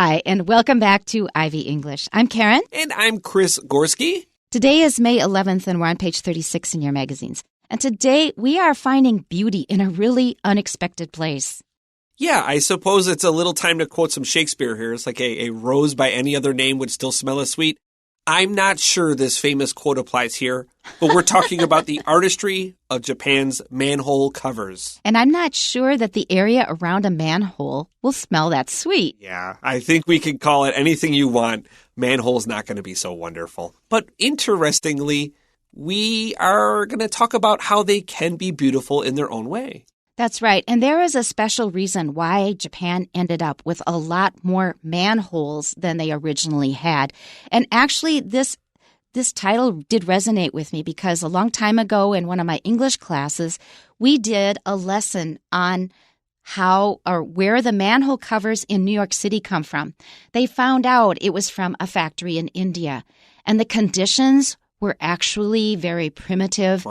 Hi, and welcome back to Ivy English. I'm Karen. And I'm Chris Gorski. Today is May 11th, and we're on page 36 in your magazines. And today, we are finding beauty in a really unexpected place. Yeah, I suppose it's a little time to quote some Shakespeare here. It's like a rose by any other name would still smell as sweet. I'm not sure this famous quote applies here, but we're talking about the artistry of Japan's manhole covers. And I'm not sure that the area around a manhole will smell that sweet. Yeah, I think we can call it anything you want. Manhole's not going to be so wonderful. But interestingly, we are going to talk about how they can be beautiful in their own way. That's right. And there is a special reason why Japan ended up with a lot more manholes than they originally had. And actually, this title did resonate with me because a long time ago in one of my English classes, we did a lesson on how or where the manhole covers in New York City come from. They found out it was from a factory in India. And the conditions were actually very primitive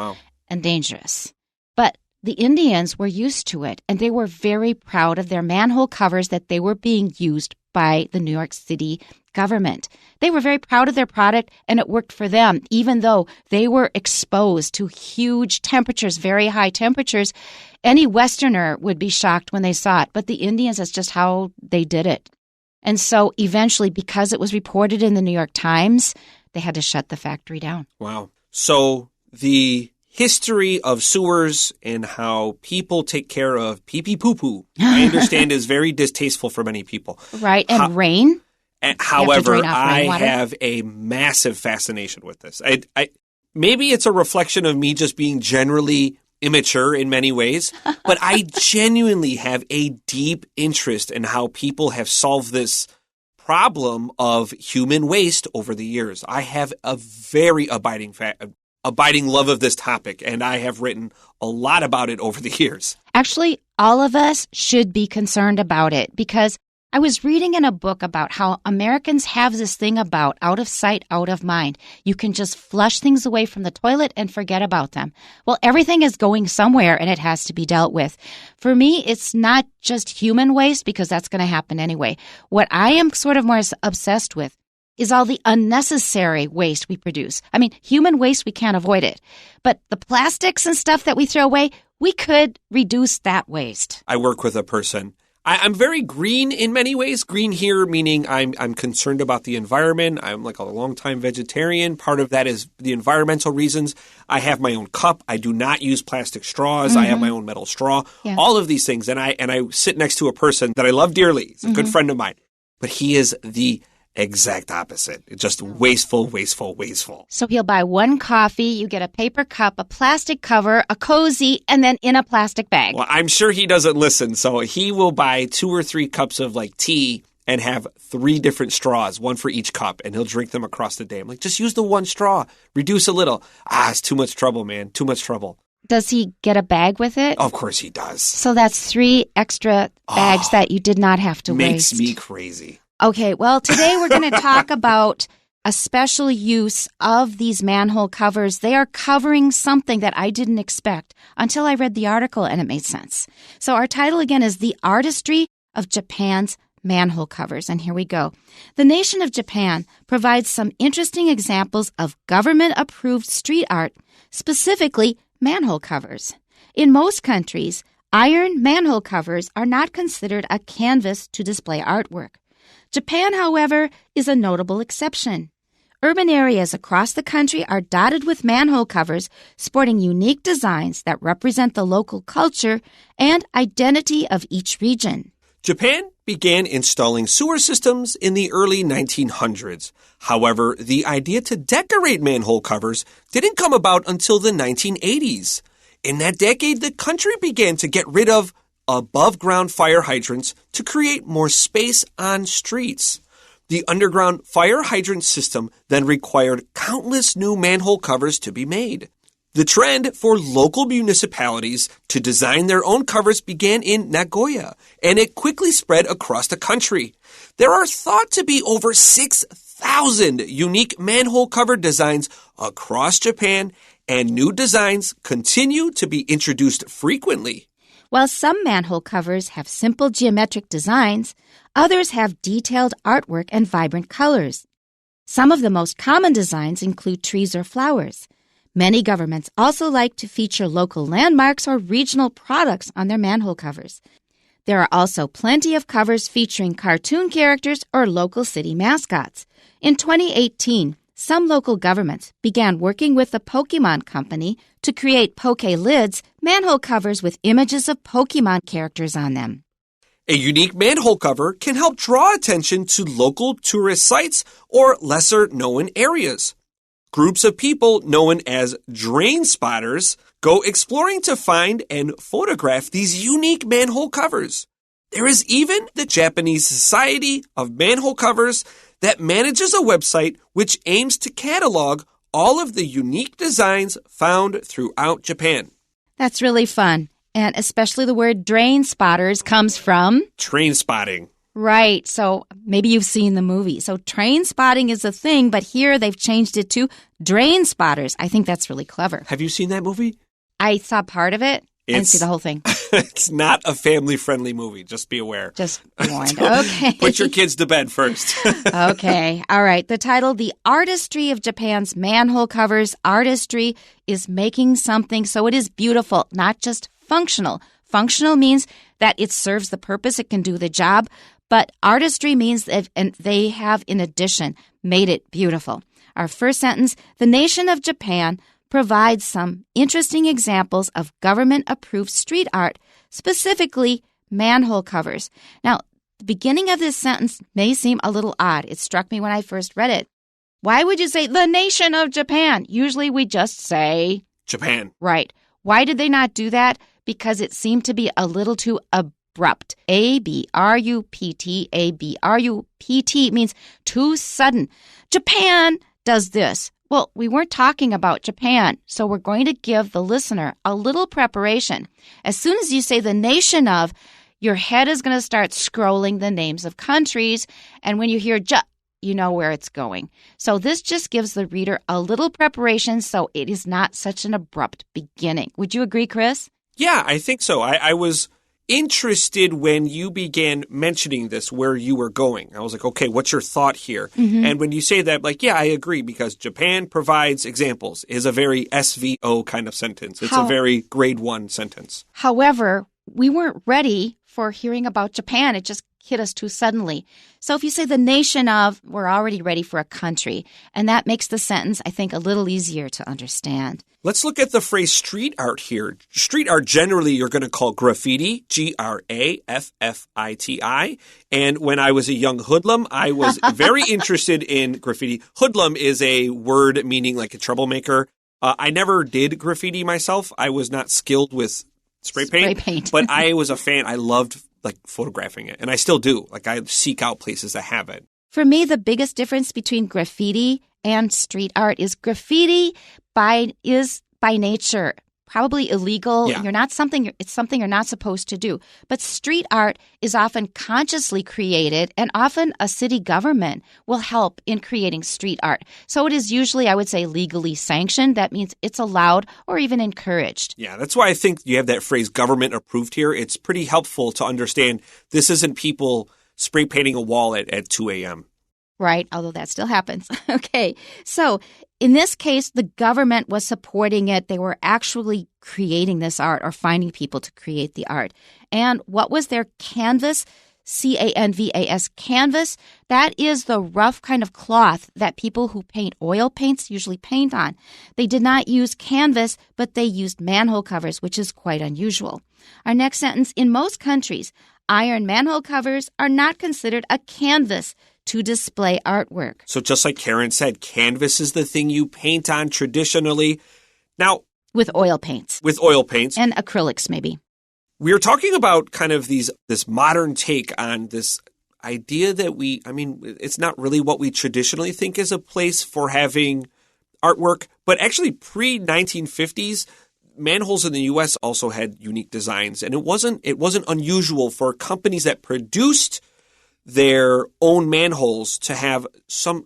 and dangerous. But the Indians were used to it, and they were very proud of their manhole covers that they were being used by the New York City government. They were very proud of their product, and it worked for them, even though they were exposed to huge temperatures, very high temperatures. Any Westerner would be shocked when they saw it, but the Indians, that's just how they did it. And so eventually, because it was reported in the New York Times, they had to shut the factory down. Wow. So the history of sewers and how people take care of pee-pee-poo-poo, I understand, is very distasteful for many people. Right, and rain. However, I have a massive fascination with this. I maybe it's a reflection of me just being generally immature in many ways, but I genuinely have a deep interest in how people have solved this problem of human waste over the years. I have a very abiding love of this topic, and I have written a lot about it over the years. Actually, all of us should be concerned about it because I was reading in a book about how Americans have this thing about out of sight, out of mind. You can just flush things away from the toilet and forget about them. Well, everything is going somewhere and it has to be dealt with. For me, it's not just human waste because that's going to happen anyway. What I am sort of more obsessed with is all the unnecessary waste we produce. I mean, human waste, we can't avoid it. But the plastics and stuff that we throw away, we could reduce that waste. I work with a person. I'm very green in many ways. Green here meaning I'm concerned about the environment. I'm like a longtime vegetarian. Part of that is the environmental reasons. I have my own cup. I do not use plastic straws. I have my own metal straw. Yeah. All of these things. And I sit next to a person that I love dearly. He's a good friend of mine. But he is the exact opposite. It's just wasteful. So he'll buy one coffee, you get a paper cup, a plastic cover, a cozy, and then in a plastic bag. Well, I'm sure he doesn't listen. So he will buy 2 or 3 cups of like tea and have 3 different straws, one for each cup, and he'll drink them across the day. I'm like, just use the one straw. Reduce a little. It's too much trouble, man. Too much trouble. Does he get a bag with it? Of course he does. So that's 3 extra bags that you did not have to waste. Makes me crazy. Okay, well, today we're going to talk about a special use of these manhole covers. They are covering something that I didn't expect until I read the article and it made sense. So our title again is The Artistry of Japan's Manhole Covers. And here we go. The nation of Japan provides some interesting examples of government-approved street art, specifically manhole covers. In most countries, iron manhole covers are not considered a canvas to display artwork. Japan, however, is a notable exception. Urban areas across the country are dotted with manhole covers sporting unique designs that represent the local culture and identity of each region. Japan began installing sewer systems in the early 1900s. However, the idea to decorate manhole covers didn't come about until the 1980s. In that decade, the country began to get rid of above-ground fire hydrants to create more space on streets. The underground fire hydrant system then required countless new manhole covers to be made. The trend for local municipalities to design their own covers began in Nagoya, and it quickly spread across the country. There are thought to be over 6,000 unique manhole cover designs across Japan, and new designs continue to be introduced frequently. While some manhole covers have simple geometric designs, others have detailed artwork and vibrant colors. Some of the most common designs include trees or flowers. Many governments also like to feature local landmarks or regional products on their manhole covers. There are also plenty of covers featuring cartoon characters or local city mascots. In 2018, some local governments began working with the Pokemon Company to create Poke Lids, manhole covers with images of Pokemon characters on them. A unique manhole cover can help draw attention to local tourist sites or lesser-known areas. Groups of people known as drain spotters go exploring to find and photograph these unique manhole covers. There is even the Japanese Society of Manhole Covers that manages a website which aims to catalog all of the unique designs found throughout Japan. That's really fun. And especially the word drain spotters comes from? Train spotting. Right. So maybe you've seen the movie. So train spotting is a thing, but here they've changed it to drain spotters. I think that's really clever. Have you seen that movie? I saw part of it. I didn't see the whole thing. It's not a family-friendly movie. Just be aware. Just be warned. Okay. Put your kids to bed first. Okay. All right. The title, The Artistry of Japan's Manhole Covers. Artistry is making something so it is beautiful, not just functional. Functional means that it serves the purpose, it can do the job, but artistry means that and they have, in addition, made it beautiful. Our first sentence, the nation of Japan provides some interesting examples of government-approved street art, specifically manhole covers. Now, the beginning of this sentence may seem a little odd. It struck me when I first read it. Why would you say the nation of Japan? Usually we just say Japan. Right. Why did they not do that? Because it seemed to be a little too abrupt. A-B-R-U-P-T, A-B-R-U-P-T means too sudden. Japan does this. Well, we weren't talking about Japan, so we're going to give the listener a little preparation. As soon as you say the nation of, your head is going to start scrolling the names of countries, and when you hear you know where it's going. So this just gives the reader a little preparation so it is not such an abrupt beginning. Would you agree, Chris? Yeah, I think so. I was interested when you began mentioning this, where you were going. I was like, okay, what's your thought here? Mm-hmm. And when you say that, like, yeah, I agree, because Japan provides examples is a very SVO kind of sentence. It's a very grade 1 sentence. However, we weren't ready for hearing about Japan. It just hit us too suddenly. So if you say the nation of, we're already ready for a country. And that makes the sentence, I think, a little easier to understand. Let's look at the phrase street art here. Street art generally you're going to call graffiti, Graffiti. And when I was a young hoodlum, I was very interested in graffiti. Hoodlum is a word meaning like a troublemaker. I never did graffiti myself. I was not skilled with spray paint. But I was a fan. I loved photographing it. And I still do. I seek out places that have it. For me, the biggest difference between graffiti and street art is graffiti is by nature probably illegal. Yeah. It's something you're not supposed to do. But street art is often consciously created, and often a city government will help in creating street art. So it is usually, I would say, legally sanctioned. That means it's allowed or even encouraged. Yeah, that's why I think you have that phrase government approved here. It's pretty helpful to understand this isn't people spray painting a wall at 2 a.m. Right, although that still happens. Okay, so in this case, the government was supporting it. They were actually creating this art or finding people to create the art. And what was their canvas? C-A-N-V-A-S, canvas. That is the rough kind of cloth that people who paint oil paints usually paint on. They did not use canvas, but they used manhole covers, which is quite unusual. Our next sentence, in most countries, iron manhole covers are not considered a canvas to display artwork. So just like Karen said, canvas is the thing you paint on traditionally. Now, with oil paints. With oil paints. And acrylics, maybe. We are talking about kind of this modern take on this idea that it's not really what we traditionally think is a place for having artwork, but actually pre-1950s, manholes in the U.S. also had unique designs, and it wasn't unusual for companies that produced their own manholes to have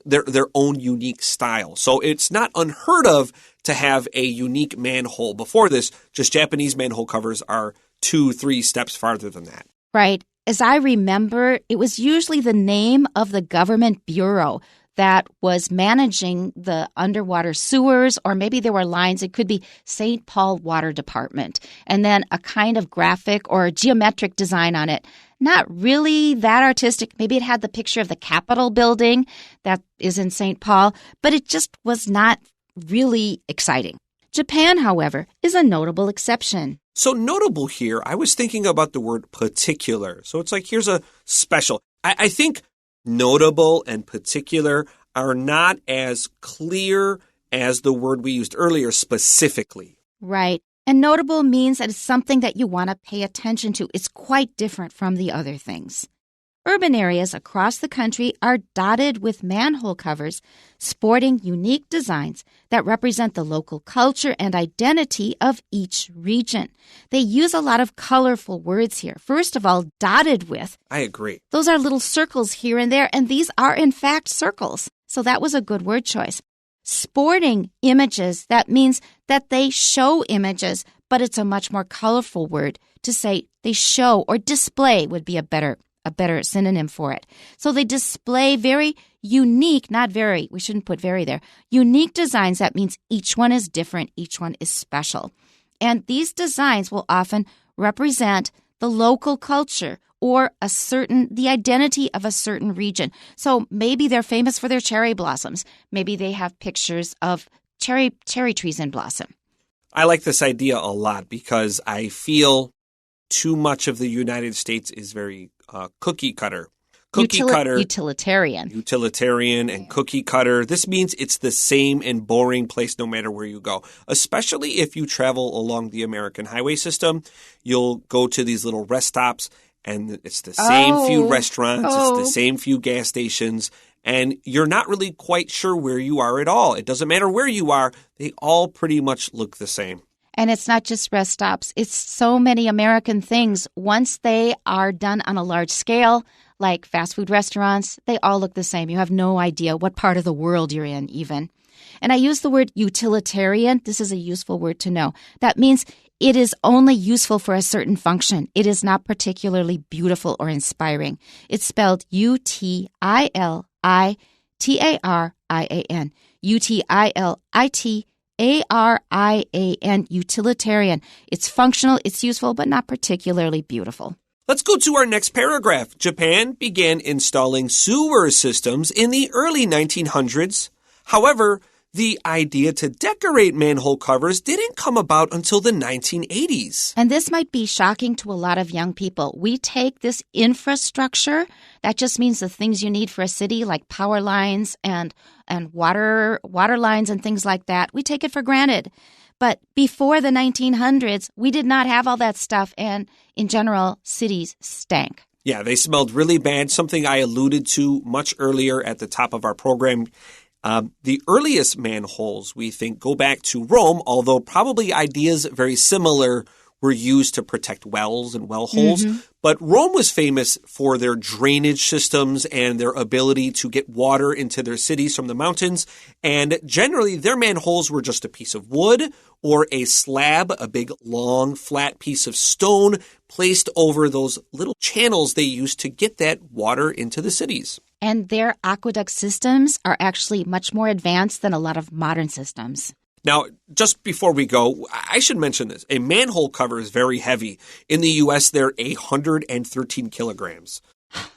their own unique style. So it's not unheard of to have a unique manhole. Before this, just Japanese manhole covers are 2-3 steps farther than that. Right. As I remember, it was usually the name of the government bureau that was managing the underwater sewers, or maybe there were lines. It could be St. Paul Water Department, and then a kind of graphic or geometric design on it. Not really that artistic. Maybe it had the picture of the Capitol building that is in St. Paul, but it just was not really exciting. Japan, however, is a notable exception. So notable here, I was thinking about the word particular. So it's like, here's a special. I think notable and particular are not as clear as the word we used earlier, specifically. Right. And notable means that it's something that you want to pay attention to. It's quite different from the other things. Urban areas across the country are dotted with manhole covers sporting unique designs that represent the local culture and identity of each region. They use a lot of colorful words here. First of all, dotted with. I agree. Those are little circles here and there, and these are in fact circles. So that was a good word choice. Sporting images, that means that they show images, but it's a much more colorful word. To say they show or display would be a better synonym for it. So they display very unique, we shouldn't put very there, unique designs. That means each one is different, each one is special. And these designs will often represent the local culture or the identity of a certain region. So maybe they're famous for their cherry blossoms. Maybe they have pictures of cherry trees in blossom. I like this idea a lot because I feel too much of the United States is very cookie cutter. Utilitarian and cookie cutter. This means it's the same and boring place no matter where you go. Especially if you travel along the American highway system, you'll go to these little rest stops and it's the same few restaurants, it's the same few gas stations, and you're not really quite sure where you are at all. It doesn't matter where you are, they all pretty much look the same. And it's not just rest stops. It's so many American things. Once they are done on a large scale, like fast food restaurants, they all look the same. You have no idea what part of the world you're in even. And I use the word utilitarian. This is a useful word to know. That means it is only useful for a certain function. It is not particularly beautiful or inspiring. It's spelled Utilitarian. Utilitarian, utilitarian. It's functional, it's useful, but not particularly beautiful. Let's go to our next paragraph. Japan began installing sewer systems in the early 1900s. However, the idea to decorate manhole covers didn't come about until the 1980s. And this might be shocking to a lot of young people. We take this infrastructure, that just means the things you need for a city, like power lines and water lines and things like that. We take it for granted. But before the 1900s, we did not have all that stuff, and in general, cities stank. Yeah, they smelled really bad, something I alluded to much earlier at the top of our program. The earliest manholes, we think, go back to Rome, although probably ideas very similar were used to protect wells and well holes. Mm-hmm. But Rome was famous for their drainage systems and their ability to get water into their cities from the mountains. And generally, their manholes were just a piece of wood or a slab, a big, long, flat piece of stone placed over those little channels they used to get that water into the cities. And their aqueduct systems are actually much more advanced than a lot of modern systems. Now, just before we go, I should mention this. A manhole cover is very heavy. In the U.S., they're 113 kilograms.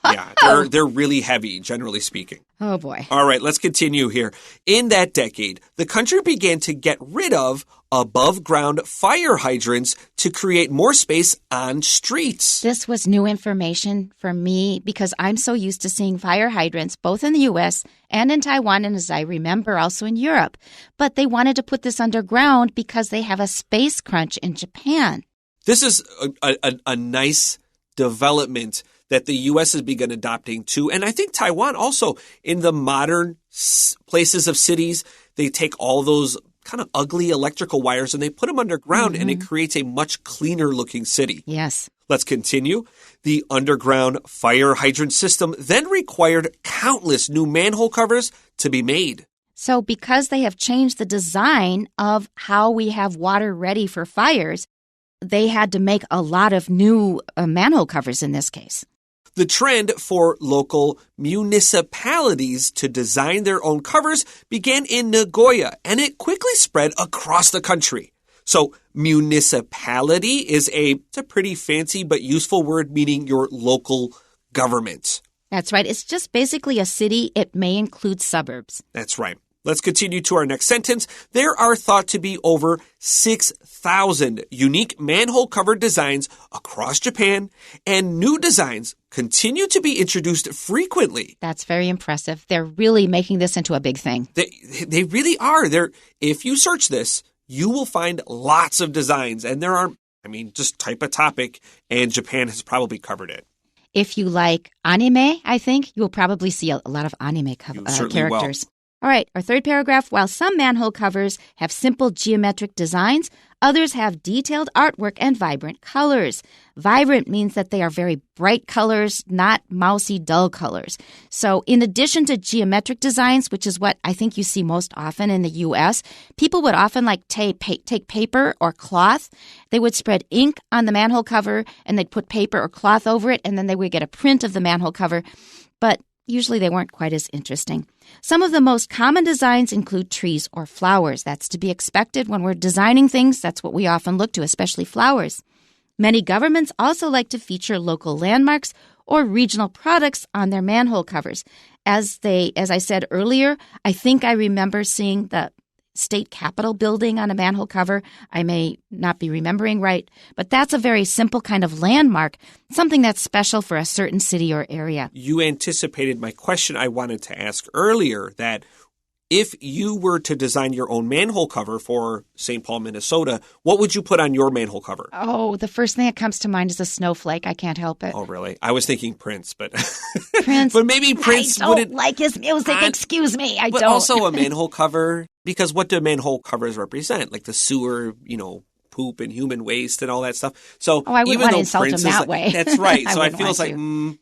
Yeah, they're really heavy, generally speaking. Oh, boy. All right, let's continue here. In that decade, the country began to get rid of above-ground fire hydrants to create more space on streets. This was new information for me because I'm so used to seeing fire hydrants both in the U.S. and in Taiwan, and as I remember, also in Europe. But they wanted to put this underground because they have a space crunch in Japan. This is a nice development that the U.S. has begun adopting too. And I think Taiwan also, in the modern places of cities, they take all those kind of ugly electrical wires and they put them underground, and it creates a much cleaner looking city. Yes. Let's continue. The underground fire hydrant system then required countless new manhole covers to be made. So because they have changed the design of how we have water ready for fires, they had to make a lot of new manhole covers in this case. The trend for local municipalities to design their own covers began in Nagoya, and it quickly spread across the country. So municipality is it's a pretty fancy but useful word meaning your local government. That's right. It's just basically a city. It may include suburbs. That's right. Let's continue to our next sentence. There are thought to be over 6,000 unique manhole cover designs across Japan, and new designs continue to be introduced frequently. That's very impressive. They're really making this into a big thing. They really are. If you search this, you will find lots of designs, and just type a topic, and Japan has probably covered it. If you like anime, I think, you'll probably see a lot of anime characters. Will. All right, our third paragraph. While some manhole covers have simple geometric designs, others have detailed artwork and vibrant colors. Vibrant means that they are very bright colors, not mousy, dull colors. So in addition to geometric designs, which is what I think you see most often in the U.S., people would often take paper or cloth. They would spread ink on the manhole cover, and they'd put paper or cloth over it, and then they would get a print of the manhole cover. But usually they weren't quite as interesting. Some of the most common designs include trees or flowers. That's to be expected when we're designing things. That's what we often look to, especially flowers. Many governments also like to feature local landmarks or regional products on their manhole covers. As I said earlier, I think I remember seeing the state capitol building on a manhole cover. I may not be remembering right, but that's a very simple kind of landmark, something that's special for a certain city or area. You anticipated my question I wanted to ask earlier, that if you were to design your own manhole cover for St. Paul, Minnesota, what would you put on your manhole cover? Oh, the first thing that comes to mind is a snowflake. I can't help it. Oh, really? I was thinking Prince, but Prince. But maybe Prince wouldn't like his music. Excuse me, I but don't. But also a manhole cover, because what do manhole covers represent? Like the sewer, poop and human waste and all that stuff. So I wouldn't want to insult him that way. That's right. So I feel like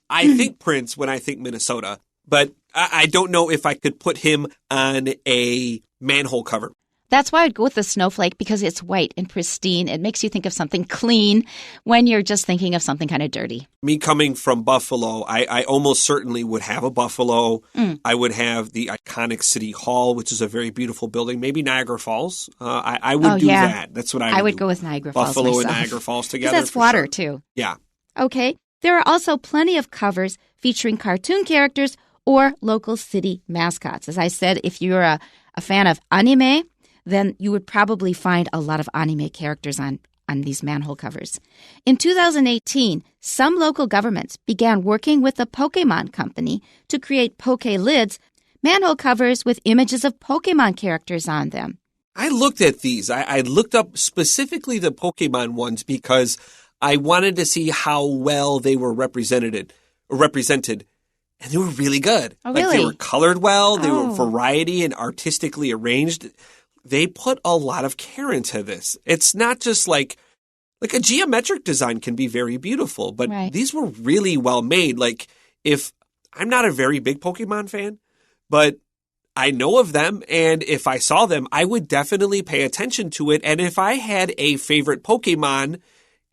I think Prince when I think Minnesota, but I don't know if I could put him on a manhole cover. That's why I'd go with the snowflake, because it's white and pristine. It makes you think of something clean when you're just thinking of something kind of dirty. Me coming from Buffalo, I almost certainly would have a buffalo. I would have the iconic City Hall, which is a very beautiful building. Maybe Niagara Falls. I would do that. That's what I would do. Go with Niagara Falls Buffalo myself. and Niagara Falls together. That's water, too. Yeah. Okay. There are also plenty of covers featuring cartoon characters or local city mascots. As I said, if you're a fan of anime, then you would probably find a lot of anime characters on these manhole covers. In 2018, some local governments began working with the Pokemon Company to create Poke Lids, manhole covers with images of Pokemon characters on them. I looked at these. I looked up specifically the Pokemon ones because I wanted to see how well they were represented. And they were really good. Oh, really? Like they were colored well. They were variety and artistically arranged. They put a lot of care into this. It's not just like a geometric design can be very beautiful, but these were really well made. Like if I'm not a very big Pokemon fan, but I know of them, and if I saw them, I would definitely pay attention to it. And if I had a favorite Pokemon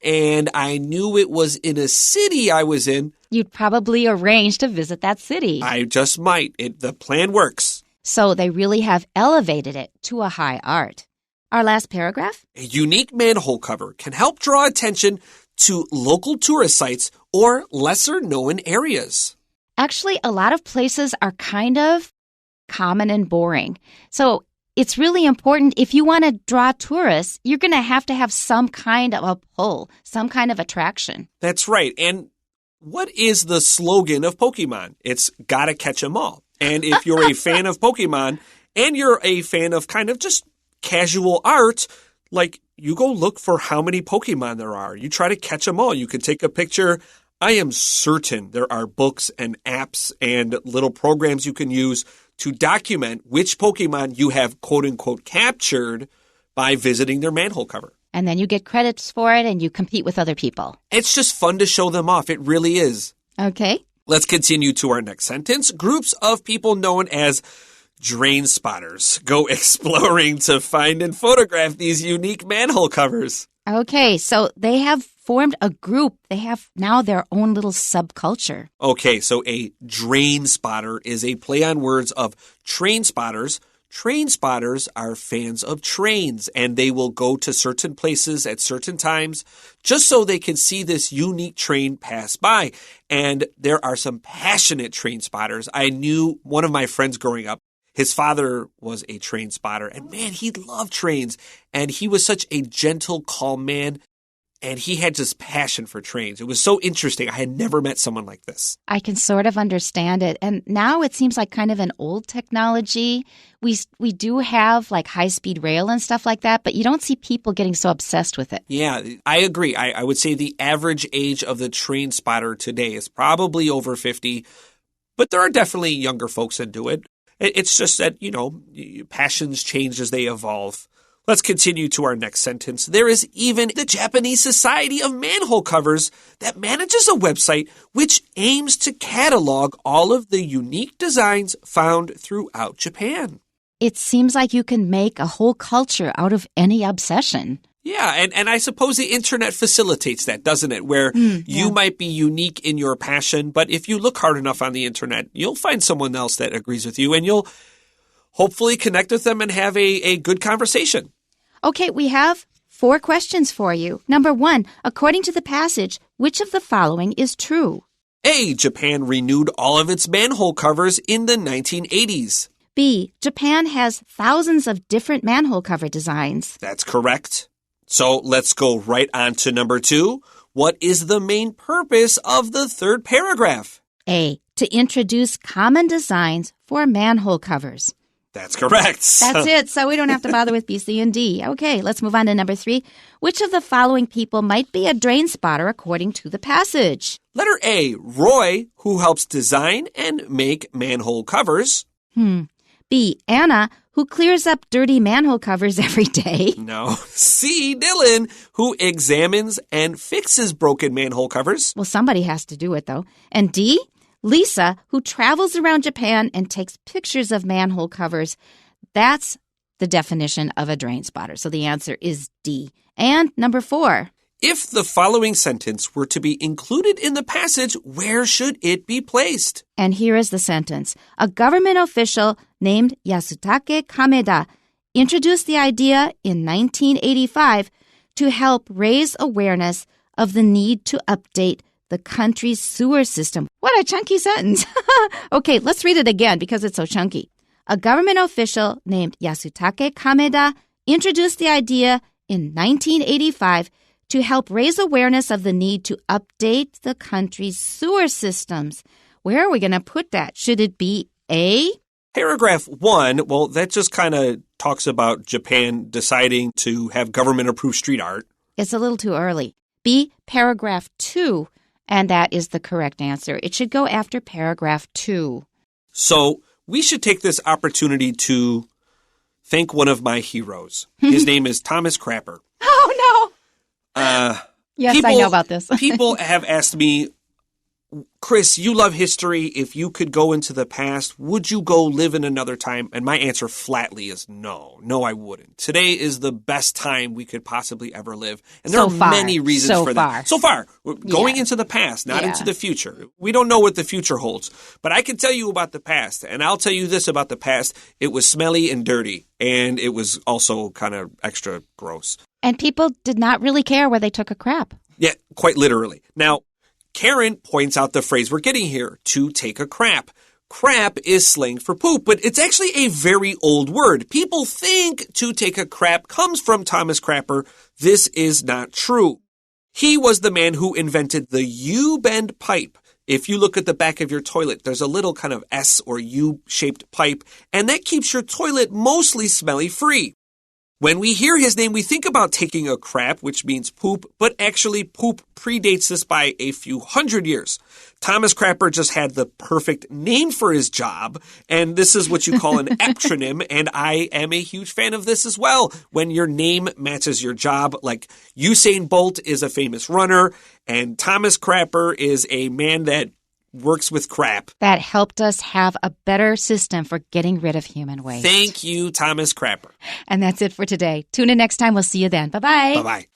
and I knew it was in a city I was in, you'd probably arrange to visit that city. I just might. The plan works. So they really have elevated it to a high art. Our last paragraph? A unique manhole cover can help draw attention to local tourist sites or lesser-known areas. Actually, a lot of places are kind of common and boring. So it's really important. If you want to draw tourists, you're going to have some kind of a pull, some kind of attraction. That's right. And what is the slogan of Pokemon? It's gotta catch 'em all. And if you're a fan of Pokemon and you're a fan of kind of just casual art, like you go look for how many Pokemon there are. You try to catch them all. You can take a picture. I am certain there are books and apps and little programs you can use to document which Pokemon you have quote unquote captured by visiting their manhole cover. And then you get credits for it and you compete with other people. It's just fun to show them off. It really is. Okay. Let's continue to our next sentence. Groups of people known as drain spotters go exploring to find and photograph these unique manhole covers. Okay, so they have formed a group. They have now their own little subculture. Okay, so a drain spotter is a play on words of train spotters. Train spotters are fans of trains, and they will go to certain places at certain times just so they can see this unique train pass by. And there are some passionate train spotters. I knew one of my friends growing up. His father was a train spotter, and man, he loved trains. And he was such a gentle, calm man. And he had this passion for trains. It was so interesting. I had never met someone like this. I can sort of understand it. And now it seems like kind of an old technology. We do have like high-speed rail and stuff like that, but you don't see people getting so obsessed with it. Yeah, I agree. I would say the average age of the train spotter today is probably over 50, but there are definitely younger folks that do it. It's just that, passions change as they evolve. Let's continue to our next sentence. There is even the Japanese Society of Manhole Covers that manages a website which aims to catalog all of the unique designs found throughout Japan. It seems like you can make a whole culture out of any obsession. Yeah, and I suppose the internet facilitates that, doesn't it? Where you might be unique in your passion, but if you look hard enough on the internet, you'll find someone else that agrees with you, and you'll hopefully connect with them and have a good conversation. Okay, we have 4 questions for you. Number 1, according to the passage, which of the following is true? A. Japan renewed all of its manhole covers in the 1980s. B. Japan has thousands of different manhole cover designs. That's correct. So let's go right on to number 2. What is the main purpose of the third paragraph? A. To introduce common designs for manhole covers. That's correct. That's it. So we don't have to bother with B, C, and D. Okay, let's move on to number 3. Which of the following people might be a drain spotter according to the passage? Letter A, Roy, who helps design and make manhole covers. B, Anna, who clears up dirty manhole covers every day. No. C, Dylan, who examines and fixes broken manhole covers. Well, somebody has to do it, though. And D, Lisa, who travels around Japan and takes pictures of manhole covers. That's the definition of a drain spotter. So the answer is D. And number 4. If the following sentence were to be included in the passage, where should it be placed? And here is the sentence. A government official named Yasutake Kameda introduced the idea in 1985 to help raise awareness of the need to update the country's sewer system. What a chunky sentence. Okay, let's read it again because it's so chunky. A government official named Yasutake Kameda introduced the idea in 1985 to help raise awareness of the need to update the country's sewer systems. Where are we going to put that? Should it be A? Paragraph 1, well, that just kind of talks about Japan deciding to have government-approved street art. It's a little too early. B, paragraph 2. And that is the correct answer. It should go after paragraph 2. So we should take this opportunity to thank one of my heroes. His name is Thomas Crapper. Oh, no. Yes, I know about this. People have asked me, Chris, you love history. If you could go into the past, would you go live in another time? And my answer flatly is no. No, I wouldn't. Today is the best time we could possibly ever live. And there are many reasons for that. So far. Going into the past, not into the future. We don't know what the future holds. But I can tell you about the past. And I'll tell you this about the past. It was smelly and dirty. And it was also kind of extra gross. And people did not really care where they took a crap. Yeah, quite literally. Now, Karen points out the phrase we're getting here, to take a crap. Crap is slang for poop, but it's actually a very old word. People think to take a crap comes from Thomas Crapper. This is not true. He was the man who invented the U-bend pipe. If you look at the back of your toilet, there's a little kind of S or U-shaped pipe, and that keeps your toilet mostly smelly-free. When we hear his name, we think about taking a crap, which means poop, but actually poop predates this by a few hundred years. Thomas Crapper just had the perfect name for his job, and this is what you call an eponym, and I am a huge fan of this as well. When your name matches your job, like Usain Bolt is a famous runner, and Thomas Crapper is a man that works with crap. That helped us have a better system for getting rid of human waste. Thank you, Thomas Crapper. And that's it for today. Tune in next time. We'll see you then. Bye-bye. Bye-bye.